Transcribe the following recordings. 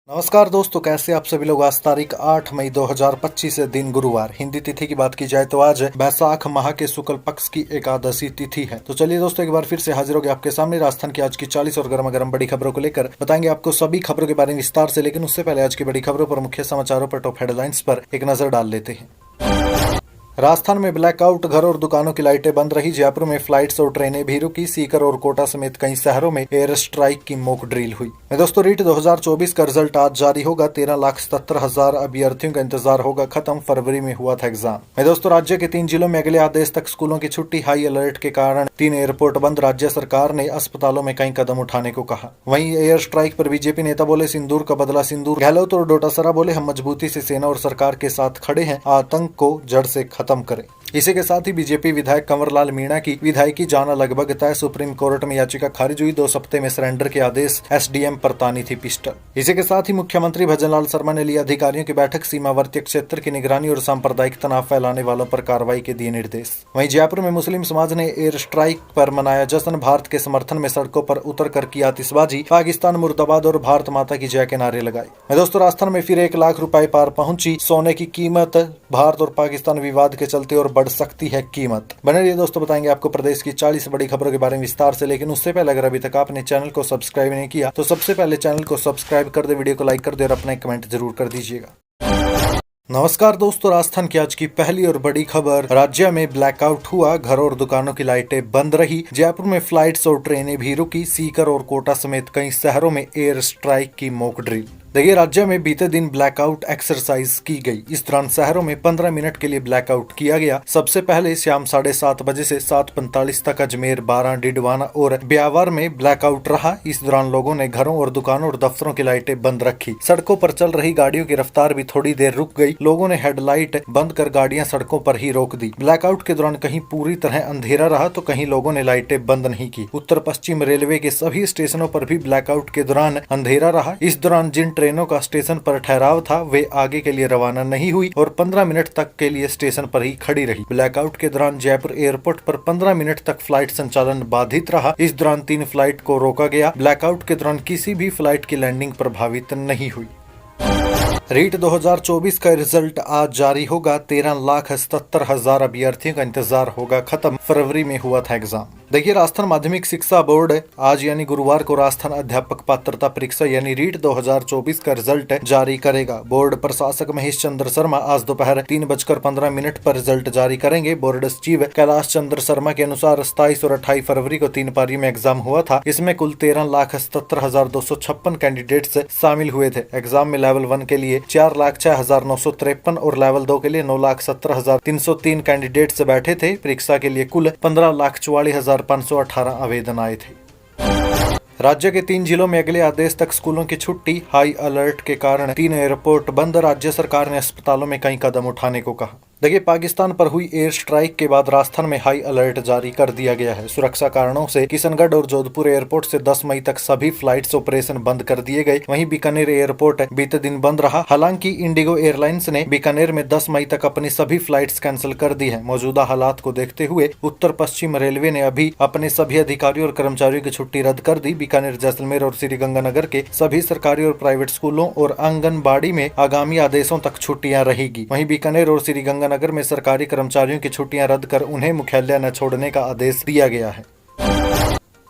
नमस्कार दोस्तों, कैसे आप सभी लोग। आज तारीख 8 मई 2025 है, दिन गुरुवार। हिंदी तिथि की बात की जाए तो आज बैसाख माह के शुक्ल पक्ष की एकादशी तिथि है। तो चलिए दोस्तों, एक बार फिर से हाजिर हो गए आपके सामने राजस्थान की आज की 40 और गर्मा गर्म बड़ी खबरों को लेकर। बताएंगे आपको सभी खबरों के बारे में विस्तार से, लेकिन उससे पहले आज की बड़ी खबरों पर, मुख्य समाचारों पर, टॉप हेडलाइंस पर एक नजर डाल लेते हैं। राजस्थान में ब्लैकआउट, घर और दुकानों की लाइटें बंद रही। जयपुर में फ्लाइट्स और ट्रेनें भी रुकी। सीकर और कोटा समेत कई शहरों में एयर स्ट्राइक की मॉक ड्रिल हुई। दोस्तों, रीट 2024 का रिजल्ट आज जारी होगा। 13,77,000 अभ्यर्थियों का इंतजार होगा खत्म। फरवरी में हुआ था एग्जाम। दोस्तों, राज्य के 3 जिलों में अगले आदेश तक स्कूलों की छुट्टी। हाई अलर्ट के कारण 3 एयरपोर्ट बंद। राज्य सरकार ने अस्पतालों में कई कदम उठाने को कहा। वहीं एयर स्ट्राइक पर बीजेपी नेता बोले, सिंदूर का बदला सिंदूर। गहलोत और डोटासरा बोले, हम मजबूती से सेना और सरकार के साथ खड़े हैं, आतंक को जड़ से खत्म करें। इसी के साथ ही बीजेपी विधायक कंवरलाल मीणा की विधायकी जाना लगभग तय। सुप्रीम कोर्ट में याचिका खारिज हुई। 2 सप्ताह में सरेंडर के आदेश। एसडीएम पर तानी थी पिस्टल। इसी के साथ ही मुख्यमंत्री भजनलाल शर्मा ने ली अधिकारियों की बैठक। सीमावर्ती क्षेत्र की निगरानी और सांप्रदायिक तनाव फैलाने वालों पर कार्रवाई के दिए निर्देश। वहीं जयपुर में मुस्लिम समाज ने एयर स्ट्राइक पर मनाया जश्न। भारत के समर्थन में सड़कों पर उतर कर की आतिशबाजी। पाकिस्तान मुर्दाबाद और भारत माता की जय के नारे लगाए। दोस्तों, राजस्थान में फिर 1 लाख रुपए पार पहुंची सोने की कीमत। भारत और पाकिस्तान विवाद के चलते और बढ़ सकती है कीमत। बने रहिए दोस्तों, बताएंगे आपको प्रदेश की 40 बड़ी खबरों के बारे में विस्तार से, लेकिन उससे पहले अगर अभी तक आपने चैनल को सब्सक्राइब नहीं किया तो सबसे पहले चैनल को सब्सक्राइब कर दे, वीडियो को लाइक कर दे और अपना एक कमेंट जरूर कर दीजिएगा। नमस्कार दोस्तों, राजस्थान की आज की पहली और बड़ी खबर। राज्य में ब्लैकआउट हुआ, घर और दुकानों की लाइटें बंद रही। जयपुर में फ्लाइट्स और ट्रेनें भी रुकी। सीकर और कोटा समेत कई शहरों में एयर स्ट्राइक की मॉक ड्रिल। देखिए, राज्य में बीते दिन ब्लैकआउट एक्सरसाइज की गई। इस दौरान शहरों में 15 मिनट के लिए ब्लैकआउट किया गया। सबसे पहले शाम 7:30 बजे से 7:45 तक अजमेर, बारां, डिडवाना और ब्यावर में ब्लैकआउट रहा। इस दौरान लोगों ने घरों और दुकानों और दफ्तरों की लाइटें बंद रखी। सड़कों पर चल रही गाड़ियों की रफ्तार भी थोड़ी देर रुक गई। लोगों ने हेडलाइट बंद कर गाड़ियां सड़कों पर ही रोक दी। ब्लैकआउट के दौरान कहीं पूरी तरह अंधेरा रहा तो कहीं लोगों ने लाइटें बंद नहीं की। उत्तर पश्चिम रेलवे के सभी स्टेशनों पर भी ब्लैकआउट के दौरान अंधेरा रहा। इस दौरान जिन ट्रेनों का स्टेशन पर ठहराव था वे आगे के लिए रवाना नहीं हुई और 15 मिनट तक के लिए स्टेशन पर ही खड़ी रही। ब्लैकआउट के दौरान जयपुर एयरपोर्ट पर 15 मिनट तक फ्लाइट संचालन बाधित रहा। इस दौरान 3 फ्लाइट को रोका गया। ब्लैकआउट के दौरान किसी भी फ्लाइट की लैंडिंग प्रभावित नहीं हुई। रीट 2024 का रिजल्ट आज जारी होगा। 13,77,000 अभ्यर्थियों का इंतजार होगा खत्म। फरवरी में हुआ था एग्जाम। देखिए, राजस्थान माध्यमिक शिक्षा बोर्ड आज यानी गुरुवार को राजस्थान अध्यापक पात्रता परीक्षा यानी रीट 2024 का रिजल्ट जारी करेगा। बोर्ड प्रशासक महेश चंद्र शर्मा आज दोपहर 3:15 पर रिजल्ट जारी करेंगे। बोर्ड सचिव कैलाश चंद्र शर्मा के अनुसार 27 और 28 फरवरी को 3 पारियों में एग्जाम हुआ था। इसमें कुल 13,77,256 कैंडिडेट्स शामिल हुए थे। एग्जाम में लेवल 1 के लिए 4,06,953 और लेवल 2 के लिए 9,17,303 कैंडिडेट्स बैठे थे। परीक्षा के लिए कुल 15,44,518 आवेदन आए थे। राज्य के 3 जिलों में अगले आदेश तक स्कूलों की छुट्टी। हाई अलर्ट के कारण 3 एयरपोर्ट बंद। राज्य सरकार ने अस्पतालों में कई कदम उठाने को कहा। देखिए, पाकिस्तान पर हुई एयर स्ट्राइक के बाद राजस्थान में हाई अलर्ट जारी कर दिया गया है। सुरक्षा कारणों से किशनगढ़ और जोधपुर एयरपोर्ट से 10 मई तक सभी फ्लाइट्स ऑपरेशन बंद कर दिए गए। वहीं बीकानेर एयरपोर्ट बीते दिन बंद रहा। हालांकि इंडिगो एयरलाइंस ने बीकानेर में 10 मई तक अपनी सभी फ्लाइट्स कैंसिल कर दी है। मौजूदा हालात को देखते हुए उत्तर पश्चिम रेलवे ने अभी अपने सभी अधिकारियों और कर्मचारियों की छुट्टी रद्द कर दी। बीकानेर, जैसलमेर और श्रीगंगानगर के सभी सरकारी और प्राइवेट स्कूलों और आंगनबाड़ी में आगामी आदेशों तक छुट्टियां रहेगी। वहीं बीकानेर और श्रीगंगानगर में सरकारी कर्मचारियों की छुट्टियां रद्द कर उन्हें मुख्यालय न छोड़ने का आदेश दिया गया है।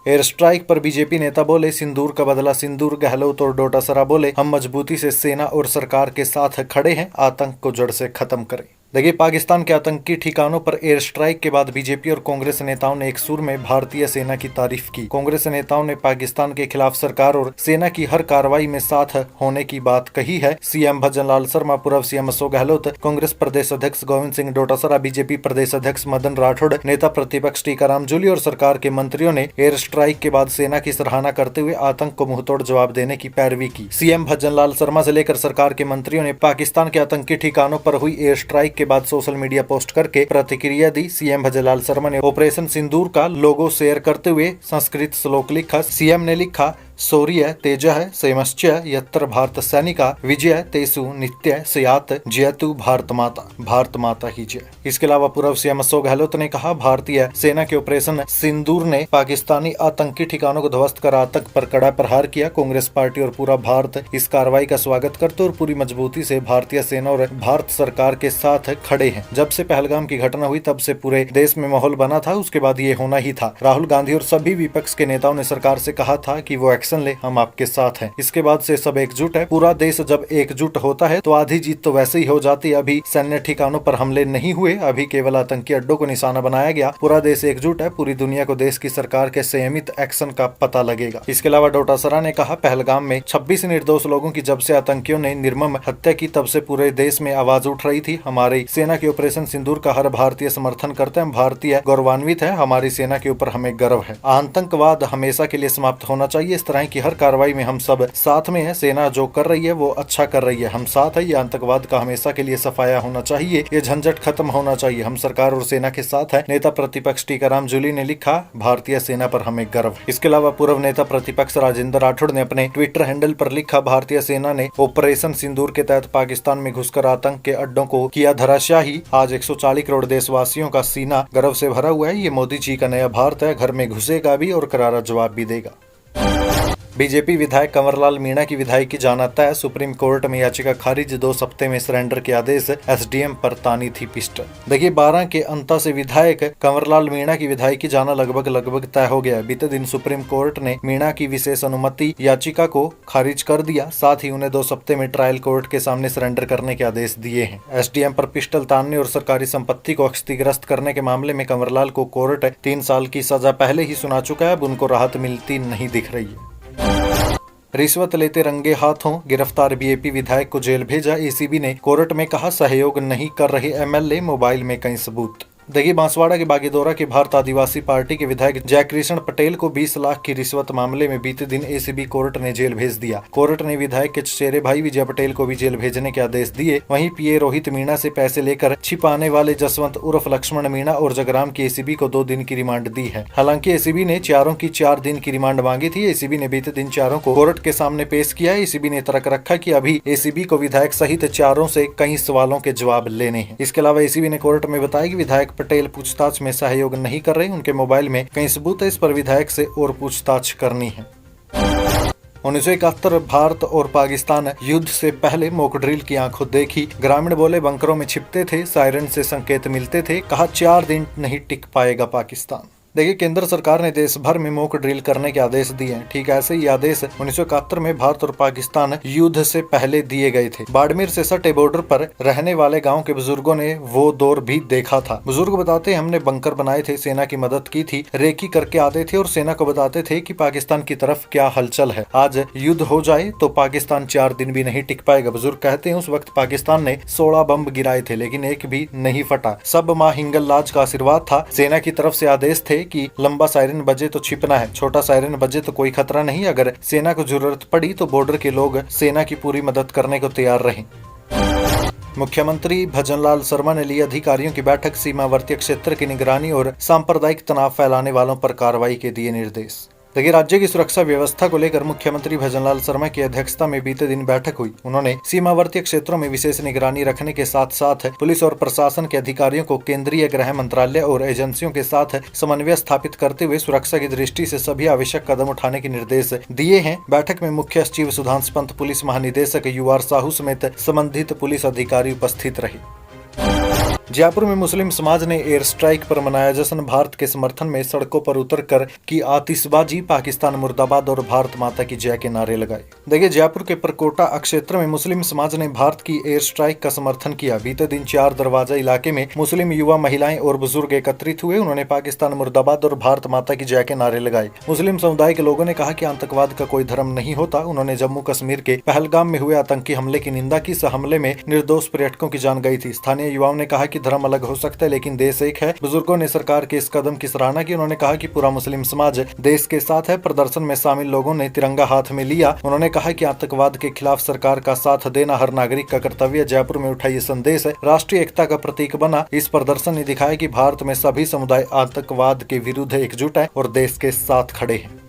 एयर स्ट्राइक पर बीजेपी नेता बोले, सिंदूर का बदला सिंदूर। गहलोत और डोटासरा बोले, हम मजबूती से सेना और सरकार के साथ खड़े हैं, आतंक को जड़ से खत्म करें। देखिए, पाकिस्तान के आतंकी ठिकानों पर एयर स्ट्राइक के बाद बीजेपी और कांग्रेस नेताओं ने एक सुर में भारतीय सेना की तारीफ की। कांग्रेस नेताओं ने पाकिस्तान के खिलाफ सरकार और सेना की हर कार्रवाई में साथ होने की बात कही है। सीएम भजनलाल शर्मा, पूर्व सीएम अशोक गहलोत, कांग्रेस प्रदेश अध्यक्ष गोविंद सिंह डोटासरा, बीजेपी प्रदेश अध्यक्ष मदन राठौड़, नेता प्रतिपक्ष टीकाराम जूली और सरकार के मंत्रियों ने एयर स्ट्राइक के बाद सेना की सराहना करते हुए आतंक को मुंहतोड़ जवाब देने की पैरवी की। सीएम भजनलाल शर्मा से लेकर सरकार के मंत्रियों ने पाकिस्तान के आतंकी ठिकानों पर हुई एयर स्ट्राइक के बाद सोशल मीडिया पोस्ट करके प्रतिक्रिया दी। सीएम भजनलाल शर्मा ने ऑपरेशन सिंदूर का लोगो शेयर करते हुए संस्कृत श्लोक लिखा। सीएम ने लिखा, शौर्य तेजः सेमश्च यत्र भारत सैनिका विजय तेसु नित्य स्यात् जयतु भारत माता ही जय। इसके अलावा पूर्व सीएम अशोक गहलोत ने कहा, भारतीय सेना के ऑपरेशन सिंदूर ने पाकिस्तानी आतंकी ठिकानों को ध्वस्त कर आतंक पर कड़ा प्रहार किया। कांग्रेस पार्टी और पूरा भारत इस कार्रवाई का स्वागत करते और पूरी मजबूती से भारतीय सेना और भारत सरकार के साथ खड़े हैं। जब से पहलगाम की घटना हुई तब से पूरे देश में माहौल बना था, उसके बाद ये होना ही था। राहुल गांधी और सभी विपक्ष के नेताओं ने सरकार से कहा था कि वो एक्शन ले, हम आपके साथ हैं। इसके बाद से सब एकजुट है। पूरा देश जब एकजुट होता है तो आधी जीत तो वैसे ही हो जाती है। अभी सैन्य ठिकानों पर हमले नहीं हुए, अभी केवल आतंकी अड्डों को निशाना बनाया गया। पूरा देश एकजुट है। पूरी दुनिया को देश की सरकार के संयमित एक्शन का पता लगेगा। इसके अलावा डोटासरा ने कहा, पहलगाम में 26 निर्दोष लोगों की जब से आतंकियों ने निर्मम हत्या की तब से पूरे देश में आवाज उठ रही थी। हमारी सेना के ऑपरेशन सिंदूर का हर भारतीय समर्थन करते हैं। भारतीय गौरवान्वित है। हमारी सेना के ऊपर हमें गर्व है। आतंकवाद हमेशा के लिए समाप्त होना चाहिए। इस तरह की हर कार्रवाई में हम सब साथ में है। सेना जो कर रही है वो अच्छा कर रही है, हम साथ है। ये आतंकवाद का हमेशा के लिए सफाया होना चाहिए। ये झंझट खत्म होना चाहिए। हम सरकार और सेना के साथ है। नेता प्रतिपक्ष टीकाराम जूली ने लिखा, भारतीय सेना पर हमें गर्व। इसके अलावा पूर्व नेता प्रतिपक्ष राजेंद्र राठौड़ ने अपने ट्विटर हैंडल पर लिखा, भारतीय सेना ने ऑपरेशन सिंदूर के तहत पाकिस्तान में घुसकर आतंक के अड्डों को किया धराशायी। आज 140 करोड़ देशवासियों का सीना गर्व से भरा हुआ है। ये मोदी जी का नया भारत है। घर में घुसेगा भी और करारा जवाब भी देगा। बीजेपी विधायक कंवरलाल मीणा की विधायकी जाना तय। सुप्रीम कोर्ट में याचिका खारिज। 2 हफ्ते में सरेंडर के आदेश। एसडीएम पर तानी थी पिस्टल। देखिए 12 के अंता से विधायक कंवरलाल मीणा की विधायकी जाना लगभग तय हो गया। बीते दिन सुप्रीम कोर्ट ने मीणा की विशेष अनुमति याचिका को खारिज कर दिया। साथ ही उन्हें 2 हफ्ते में ट्रायल कोर्ट के सामने सरेंडर करने के आदेश दिए हैं। एसडीएम पर पिस्टल तानने और सरकारी संपत्ति को क्षतिग्रस्त करने के मामले में कंवरलाल को कोर्ट 3 साल की सजा पहले ही सुना चुका है। अब उनको राहत मिलती नहीं दिख रही है। रिश्वत लेते रंगे हाथों गिरफ्तार बीएपी विधायक को जेल भेजा। एसीबी ने कोर्ट में कहा, सहयोग नहीं कर रहे एमएलए, मोबाइल में कई सबूत। देखिए बांसवाड़ा के बागीदोरा की भारत आदिवासी पार्टी के विधायक जयकृष्ण पटेल को 20 लाख की रिश्वत मामले में बीते दिन एसीबी कोर्ट ने जेल भेज दिया। कोर्ट ने विधायक के चचेरे भाई विजय पटेल को भी जेल भेजने के आदेश दिए। वहीं पीए रोहित मीणा से पैसे लेकर छिपाने वाले जसवंत उर्फ लक्ष्मण मीणा और जगराम की एसीबी को 2 दिन की रिमांड दी है। हालांकि एसीबी ने चारों की 4 दिन की रिमांड मांगी थी। एसीबी ने बीते दिन चारों को कोर्ट के सामने पेश किया। एसीबी ने तर्क रखा कि अभी एसीबी को विधायक सहित चारों से कई सवालों के जवाब लेने हैं। इसके अलावा एसीबी ने कोर्ट में बताया कि विधायक पटेल पूछताछ में सहयोग नहीं कर रहे। उनके मोबाइल में कई सबूत है। इस पर विधायक से और पूछताछ करनी है। 1971 भारत और पाकिस्तान युद्ध से पहले मॉक ड्रिल की आंखों देखी। ग्रामीण बोले बंकरों में छिपते थे, सायरन से संकेत मिलते थे। कहा 4 दिन नहीं टिक पाएगा पाकिस्तान। देखिए केंद्र सरकार ने देश भर में मॉक ड्रिल करने के आदेश दिए हैं। ठीक ऐसे ही आदेश 1971 में भारत और पाकिस्तान युद्ध से पहले दिए गए थे। बाड़मेर से सटे बॉर्डर पर रहने वाले गांव के बुजुर्गों ने वो दौर भी देखा था। बुजुर्ग बताते, हमने बंकर बनाए थे, सेना की मदद की थी, रेकी करके आते थे और सेना को बताते थे कि पाकिस्तान की तरफ क्या हलचल है। आज युद्ध हो जाए तो पाकिस्तान 4 दिन भी नहीं टिक पाएगा। बुजुर्ग कहते हैं उस वक्त पाकिस्तान ने 16 बम गिराए थे लेकिन एक भी नहीं फटा। सब माँ हिंगल लाज का आशीर्वाद था। सेना की तरफ से आदेश थे कि लंबा सायरन बजे तो छिपना है, छोटा सायरन बजे तो कोई खतरा नहीं। अगर सेना को जरूरत पड़ी तो बॉर्डर के लोग सेना की पूरी मदद करने को तैयार रहे। मुख्यमंत्री भजनलाल शर्मा ने ली अधिकारियों की बैठक। सीमावर्ती क्षेत्र की निगरानी और सांप्रदायिक तनाव फैलाने वालों पर कार्रवाई के दिए निर्देश। देखिए राज्य की सुरक्षा व्यवस्था को लेकर मुख्यमंत्री भजनलाल शर्मा की अध्यक्षता में बीते दिन बैठक हुई। उन्होंने सीमावर्ती क्षेत्रों में विशेष निगरानी रखने के साथ साथ पुलिस और प्रशासन के अधिकारियों को केंद्रीय गृह मंत्रालय और एजेंसियों के साथ समन्वय स्थापित करते हुए सुरक्षा की दृष्टि से सभी आवश्यक कदम उठाने के निर्देश दिए हैं। बैठक में मुख्य सचिव सुधांशु पंत, पुलिस महानिदेशक यूआर साहू समेत संबंधित पुलिस अधिकारी उपस्थित रहे। जयपुर में मुस्लिम समाज ने एयर स्ट्राइक पर मनाया जश्न। भारत के समर्थन में सड़कों पर उतरकर की आतिशबाजी, पाकिस्तान मुर्दाबाद और भारत माता की जय के नारे लगाए। देखिए जयपुर के परकोटा क्षेत्र में मुस्लिम समाज ने भारत की एयर स्ट्राइक का समर्थन किया। बीते दिन 4 दरवाजा इलाके में मुस्लिम युवा, महिलाएं और बुजुर्ग एकत्रित हुए। उन्होंने पाकिस्तान मुर्दाबाद और भारत माता की जय के नारे लगाए। मुस्लिम समुदाय के लोगों ने कहा कि आतंकवाद का कोई धर्म नहीं होता। उन्होंने जम्मू कश्मीर के पहलगाम में हुए आतंकी हमले की निंदा की। इस हमले में निर्दोष पर्यटकों की जान गई थी। स्थानीय युवाओं ने कहा कि धर्म अलग हो सकता है लेकिन देश एक है। बुजुर्गों ने सरकार के इस कदम की सराहना की। उन्होंने कहा कि पूरा मुस्लिम समाज देश के साथ है। प्रदर्शन में शामिल लोगों ने तिरंगा हाथ में लिया। उन्होंने कहा कि आतंकवाद के खिलाफ सरकार का साथ देना हर नागरिक का कर्तव्य। जयपुर में उठा ये संदेश राष्ट्रीय एकता का प्रतीक बना। इस प्रदर्शन ने दिखाया कि भारत में सभी समुदाय आतंकवाद के विरुद्ध एकजुट है और देश के साथ खड़े हैं।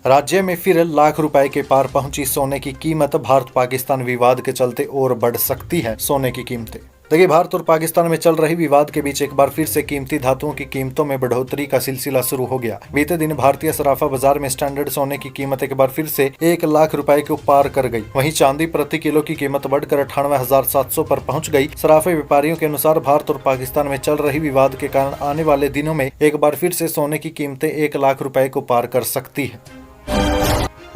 राज्य में फिर लाख रुपए के पार पहुंची सोने की कीमत। भारत पाकिस्तान विवाद के चलते और बढ़ सकती है सोने की कीमतें। देखिए, भारत और पाकिस्तान में चल रही विवाद के बीच एक बार फिर से कीमती धातुओं की कीमतों में बढ़ोतरी का सिलसिला शुरू हो गया। बीते दिन भारतीय सराफा बाजार में स्टैंडर्ड सोने की कीमत एक बार फिर से 1 लाख रुपए को पार कर गई। वहीं चांदी प्रति किलो की कीमत बढ़कर 98,700 पर पहुंच गई। सराफे व्यापारियों के अनुसार भारत और पाकिस्तान में चल रही विवाद के कारण आने वाले दिनों में एक बार फिर से सोने की कीमतें 1 लाख रुपए को पार कर सकती है।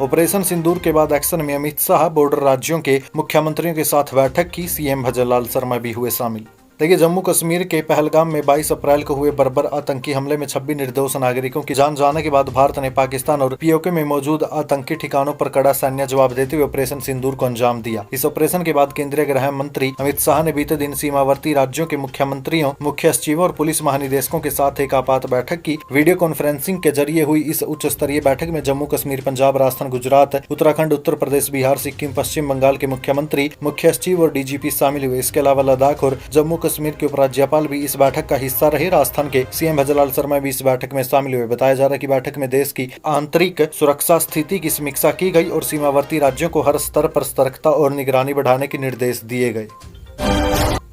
ऑपरेशन सिंदूर के बाद एक्शन में अमित शाह बॉर्डर राज्यों के मुख्यमंत्रियों के साथ बैठक की। सीएम भजनलाल शर्मा भी हुए शामिल। देखिए, जम्मू कश्मीर के पहलगाम में 22 अप्रैल को हुए बर्बर आतंकी हमले में 26 निर्दोष नागरिकों की जान जाने के बाद भारत ने पाकिस्तान और पीओके में मौजूद आतंकी ठिकानों पर कड़ा सैन्य जवाब देते हुए ऑपरेशन सिंदूर को अंजाम दिया। इस ऑपरेशन के बाद केंद्रीय गृह मंत्री अमित शाह ने बीते दिन सीमावर्ती राज्यों के मुख्यमंत्रियों, मुख्य सचिवों और पुलिस महानिदेशकों के साथ एक आपात बैठक की। वीडियो कॉन्फ्रेंसिंग के जरिए हुई इस उच्च स्तरीय बैठक में जम्मू कश्मीर, पंजाब, राजस्थान, गुजरात, उत्तराखंड, उत्तर प्रदेश, बिहार, सिक्किम, पश्चिम बंगाल के मुख्यमंत्री, मुख्य सचिव और डीजीपी शामिल हुए। इसके अलावा लद्दाख और जम्मू कश्मीर के उपराज्यपाल भी इस बैठक का हिस्सा रहे। राजस्थान के सीएम भजनलाल शर्मा भी इस बैठक में शामिल हुए। बताया जा रहा है कि बैठक में देश की आंतरिक सुरक्षा स्थिति की समीक्षा की गई और सीमावर्ती राज्यों को हर स्तर पर सतर्कता और निगरानी बढ़ाने के निर्देश दिए गए।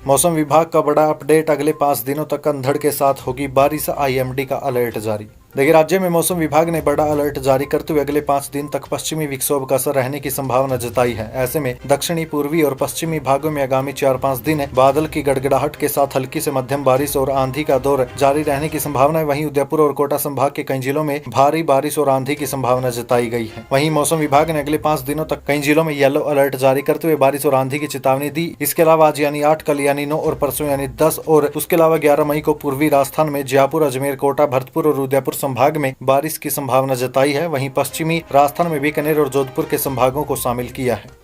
मौसम विभाग का बड़ा अपडेट, अगले 5 दिनों तक अंधड़ के साथ होगी बारिश। आईएमडी का अलर्ट जारी। देखिए, राज्य में मौसम विभाग ने बड़ा अलर्ट जारी करते हुए अगले 5 दिन तक पश्चिमी विक्षोभ का असर रहने की संभावना जताई है। ऐसे में दक्षिणी, पूर्वी और पश्चिमी भागों में आगामी 4-5 दिन बादल की गड़गड़ाहट के साथ हल्की से मध्यम बारिश और आंधी का दौर जारी रहने की संभावना है। वहीं उदयपुर और कोटा संभाग के कई जिलों में भारी बारिश और आंधी की संभावना जताई गई है। वहीं मौसम विभाग ने अगले 5 दिनों तक कई जिलों में येलो अलर्ट जारी करते हुए बारिश और आंधी की चेतावनी दी। इसके अलावा आज यानी 8, कल यानी 9 और परसों यानी 10 और उसके अलावा 11 मई को पूर्वी राजस्थान में जयपुर, अजमेर, कोटा, भरतपुर और उदयपुर संभाग में बारिश की संभावना जताई है। वहीं पश्चिमी राजस्थान में बीकानेर और जोधपुर के संभागों को शामिल किया है।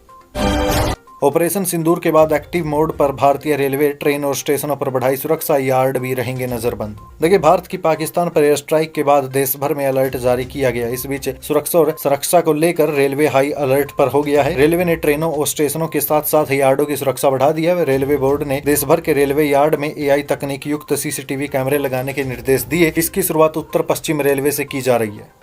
ऑपरेशन सिंदूर के बाद एक्टिव मोड पर भारतीय रेलवे, ट्रेन और स्टेशनों पर बढ़ाई सुरक्षा, यार्ड भी रहेंगे नजरबंद। देखिए, भारत की पाकिस्तान पर एयर स्ट्राइक के बाद देश भर में अलर्ट जारी किया गया। इस बीच सुरक्षा और सुरक्षा को लेकर रेलवे हाई अलर्ट पर हो गया है। रेलवे ने ट्रेनों और स्टेशनों के साथ साथ यार्डों की सुरक्षा बढ़ा दी है। रेलवे बोर्ड ने देश भर के रेलवे यार्ड में AI तकनीक युक्त CCTV कैमरे लगाने के निर्देश दिए। इसकी शुरुआत उत्तर पश्चिम रेलवे से की जा रही है।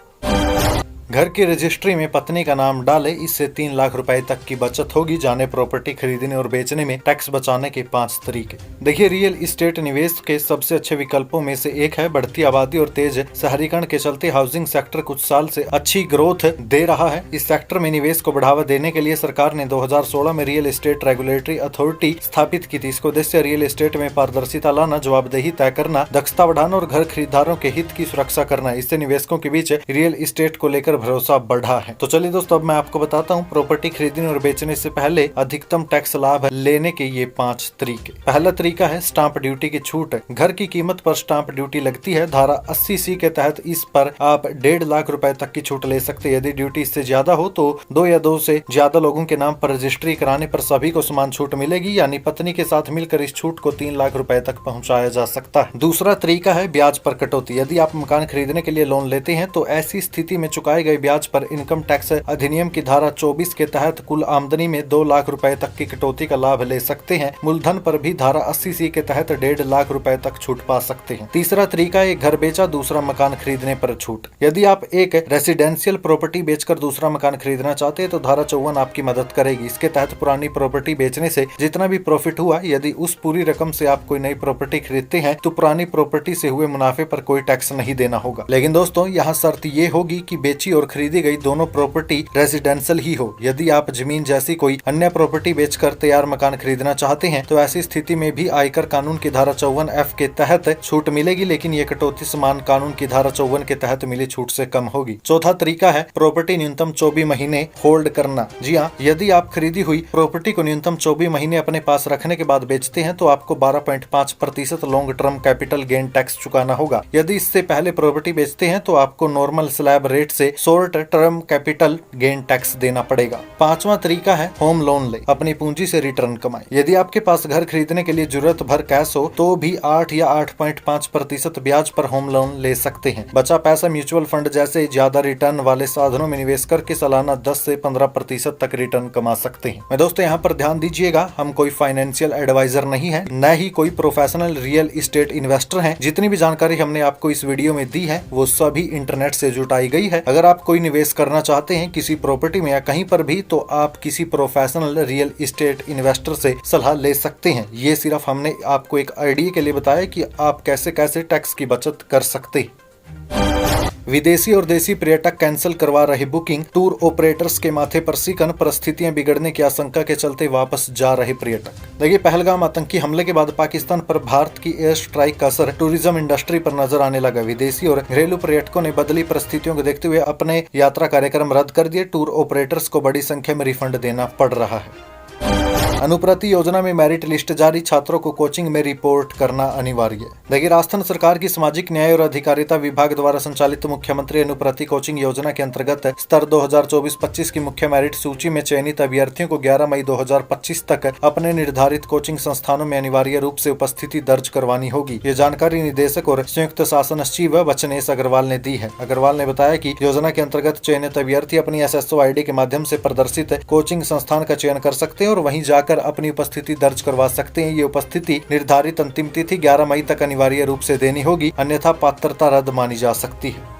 घर की रजिस्ट्री में पत्नी का नाम डाले, इससे 3 लाख रुपए तक की बचत होगी। जाने प्रॉपर्टी खरीदने और बेचने में टैक्स बचाने के 5 तरीके। देखिए, रियल इस्टेट निवेश के सबसे अच्छे विकल्पों में से एक है। बढ़ती आबादी और तेज शहरीकरण के चलते हाउसिंग सेक्टर कुछ साल से अच्छी ग्रोथ दे रहा है। इस सेक्टर में निवेश को बढ़ावा देने के लिए सरकार ने 2016 में रियल एस्टेट रेगुलेटरी अथॉरिटी स्थापित की थी। इसका उद्देश्य रियल एस्टेट में पारदर्शिता लाना, जवाबदेही तय करना, दक्षता बढ़ाना और घर खरीदारों के हित की सुरक्षा करना। इससे निवेशकों के बीच रियल एस्टेट को लेकर भरोसा बढ़ा है। तो चलिए दोस्तों, अब मैं आपको बताता हूँ प्रॉपर्टी खरीदने और बेचने से पहले अधिकतम टैक्स लाभ लेने के ये 5 तरीके। पहला तरीका है स्टाम्प ड्यूटी की छूट। घर की कीमत पर स्टाम्प ड्यूटी लगती है। धारा 80C के तहत इस पर आप 1.5 लाख रुपए तक की छूट ले सकते हैं। यदि ड्यूटी इससे ज्यादा हो तो 2 या 2 से ज्यादा लोगों के नाम पर रजिस्ट्री कराने पर सभी को समान छूट मिलेगी, यानी पत्नी के साथ मिलकर इस छूट को 3 लाख रुपए तक पहुँचाया जा सकता है। दूसरा तरीका है ब्याज पर कटौती। यदि आप मकान खरीदने के लिए लोन लेते हैं तो ऐसी स्थिति में चुकाए गए ब्याज पर इनकम टैक्स अधिनियम की धारा 24 के तहत कुल आमदनी में 2 लाख रुपए तक की कटौती का लाभ ले सकते हैं। मूलधन पर भी धारा 80C के तहत 1.5 लाख रुपए तक छूट पा सकते हैं। तीसरा तरीका एक घर बेचा दूसरा मकान खरीदने पर छूट। यदि आप एक रेसिडेंशियल प्रॉपर्टी बेचकर दूसरा मकान खरीदना चाहते हैं तो धारा 54 आपकी मदद करेगी। इसके तहत पुरानी प्रॉपर्टी बेचने से जितना भी प्रॉफिट हुआ, यदि उस पूरी रकम से आप कोई नई प्रॉपर्टी खरीदते हैं तो पुरानी प्रॉपर्टी से हुए मुनाफे पर कोई टैक्स नहीं देना होगा। लेकिन दोस्तों, यहाँ शर्त ये होगी कि बेची और खरीदी गई दोनों प्रॉपर्टी रेजिडेंशियल ही हो। यदि आप जमीन जैसी कोई अन्य प्रॉपर्टी बेचकर तैयार मकान खरीदना चाहते हैं तो ऐसी स्थिति में भी आयकर कानून की धारा 54F के तहत छूट मिलेगी, लेकिन ये कटौती समान कानून की धारा 54 के तहत मिली छूट से कम होगी। चौथा तरीका है प्रॉपर्टी न्यूनतम 24 महीने होल्ड करना। जी हाँ, यदि आप खरीदी हुई प्रॉपर्टी को न्यूनतम 24 महीने अपने पास रखने के बाद बेचते हैं तो आपको 12.5% long term capital gain tax चुकाना होगा। यदि इससे पहले प्रॉपर्टी बेचते हैं तो आपको नॉर्मल स्लैब रेट से short term capital gain tax देना पड़ेगा। पांचवा तरीका है होम लोन ले, अपनी पूंजी से रिटर्न कमाए। यदि आपके पास घर खरीदने के लिए जरूरत भर कैश हो तो भी 8 या 8.5% ब्याज पर होम लोन ले सकते हैं। बचा पैसा म्यूचुअल फंड जैसे ज्यादा रिटर्न वाले साधनों में निवेश करके सालाना 10 से 15% तक रिटर्न कमा सकते हैं। मैं दोस्तों यहाँ पर ध्यान दीजिएगा, हम कोई फाइनेंशियल एडवाइजर नहीं है, न ही कोई प्रोफेशनल रियल इस्टेट इन्वेस्टर हैं। जितनी भी जानकारी हमने आपको इस वीडियो में दी है वो सभी इंटरनेट से जुटाई गई है। अगर आप कोई निवेश करना चाहते हैं किसी प्रॉपर्टी में या कहीं पर भी, तो आप किसी प्रोफेशनल रियल एस्टेट इन्वेस्टर से सलाह ले सकते हैं। ये सिर्फ हमने आपको एक आइडिया के लिए बताया कि आप कैसे कैसे टैक्स की बचत कर सकते हैं। विदेशी और देसी पर्यटक कैंसिल करवा रहे बुकिंग, टूर ऑपरेटर्स के माथे पर शिकन, परिस्थितियां बिगड़ने की आशंका के चलते वापस जा रहे पर्यटक। देखिए, पहलगाम आतंकी हमले के बाद पाकिस्तान पर भारत की एयर स्ट्राइक का असर टूरिज्म इंडस्ट्री पर नजर आने लगा। विदेशी और घरेलू पर्यटकों ने बदली परिस्थितियों को देखते हुए अपने यात्रा कार्यक्रम रद्द कर दिए। टूर ऑपरेटर्स को बड़ी संख्या में रिफंड देना पड़ रहा है। अनुप्रति योजना में मेरिट लिस्ट जारी, छात्रों को कोचिंग में रिपोर्ट करना अनिवार्य। देखिए, राजस्थान सरकार की सामाजिक न्याय और अधिकारिता विभाग द्वारा संचालित मुख्यमंत्री अनुप्रति कोचिंग योजना के अंतर्गत स्तर 2024-25 की मुख्य मेरिट सूची में चयनित अभ्यर्थियों को 11 मई 2025 तक अपने निर्धारित कोचिंग संस्थानों में अनिवार्य रूप से उपस्थिति दर्ज करवानी होगी। ये जानकारी निदेशक और संयुक्त शासन सचिव वचनेश अग्रवाल ने दी है। अग्रवाल ने बताया कि योजना के अंतर्गत चयनित अभ्यर्थी अपनी SSO ID के माध्यम से प्रदर्शित कोचिंग संस्थान का चयन कर सकते हैं और वहीं जाकर अपनी उपस्थिति दर्ज करवा सकते हैं। ये उपस्थिति निर्धारित अंतिम तिथि 11 मई तक अनिवार्य रूप से देनी होगी, अन्यथा पात्रता रद्द मानी जा सकती है।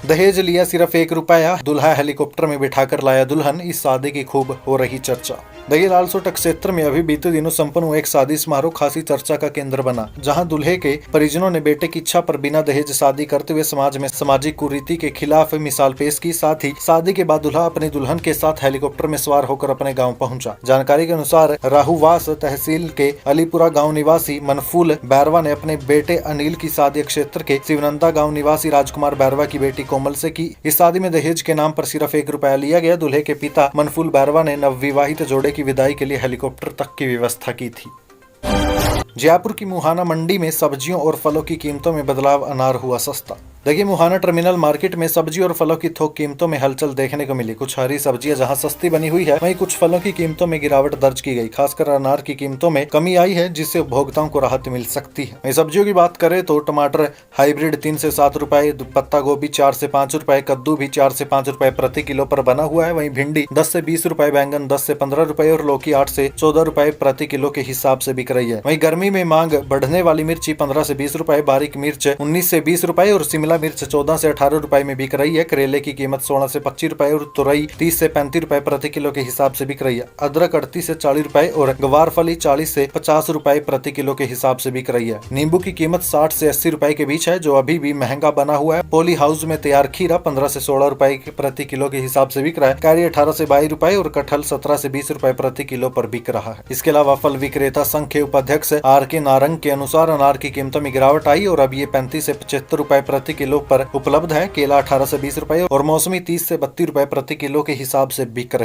दहेज लिया सिर्फ 1 रुपया, दूल्हा हेलीकॉप्टर में बिठाकर लाया दुल्हन, इस शादी की खूब हो रही चर्चा। देखिए, लालसोट क्षेत्र में अभी बीते दिनों संपन्न हुआ एक शादी समारोह खासी चर्चा का केंद्र बना, जहां दूल्हे के परिजनों ने बेटे की इच्छा पर बिना दहेज शादी करते हुए समाज में सामाजिक कुरीति के खिलाफ मिसाल पेश की। साथ ही शादी के बाद दूल्हा अपनी दुल्हन के साथ हेलीकॉप्टर में सवार होकर अपने गाँव पहुंचा। जानकारी के अनुसार राहुवास तहसील के अलीपुरा गाँव निवासी मनफूल बैरवा ने अपने बेटे अनिल की शादी क्षेत्र के शिवनंदा गाँव निवासी राजकुमार बैरवा की बेटी कोमल से की। इस शादी में दहेज के नाम पर सिर्फ 1 रुपया लिया गया। दूल्हे के पिता मनफूल बैरवा ने नवविवाहित जोड़े की विदाई के लिए हेलीकॉप्टर तक की व्यवस्था की थी। जयपुर की मुहाना मंडी में सब्जियों और फलों की कीमतों में बदलाव, अनार हुआ सस्ता। देखिए, मुहाना टर्मिनल मार्केट में सब्जी और फलों की थोक कीमतों में हलचल देखने को मिली। कुछ हरी सब्जियां जहां सस्ती बनी हुई है, वहीं कुछ फलों की कीमतों में गिरावट दर्ज की गई। खासकर अनार की कीमतों में कमी आई है, जिससे उपभोक्ताओं को राहत मिल सकती है। वहीं सब्जियों की बात करें तो टमाटर हाइब्रिड 3 से 7 रुपए, पत्ता गोभी 4 से 5 रुपए, कद्दू भी 4 से 5 रुपए प्रति किलो पर बना हुआ है। वहीं भिंडी 10 से 20 रुपए, बैंगन 10 से 15 रुपए और लौकी 8 से 14 रुपए प्रति किलो के हिसाब से बिक रही है। वहीं गर्मी में मांग बढ़ने वाली मिर्ची 15 से 20 रुपए, बारीक मिर्च 19 से 20 रुपए और शिमला मिर्च 14 से 18 रुपए में बिक रही है। करेले की कीमत 16 से 25 रुपए और तुरई 30 से 35 रुपए प्रति किलो के हिसाब से बिक रही है। अदरक 38 से 40 रुपए और गवार फली 40 से 50 रुपए प्रति किलो के हिसाब से बिक रही है। नींबू की कीमत 60 से 80 रुपए के बीच है, जो अभी भी महंगा बना हुआ है। पोली हाउस में तैयार खीरा 15 से 16 रुपए प्रति किलो के हिसाब से बिक रहा है। कैरी 18 से 22 रुपए और कटहल 17 से 20 रुपए प्रति किलो पर बिक रहा है। इसके अलावा फल विक्रेता संघ के उपाध्यक्ष RK नारंग के अनुसार अनार की कीमतों में गिरावट आई और अब ये 35 से 75 रुपए प्रति किलो पर उपलब्ध है। केला 18 से 20 रुपए और मौसमी 30 से 32 रुपए प्रति किलो के हिसाब से बिक रहे।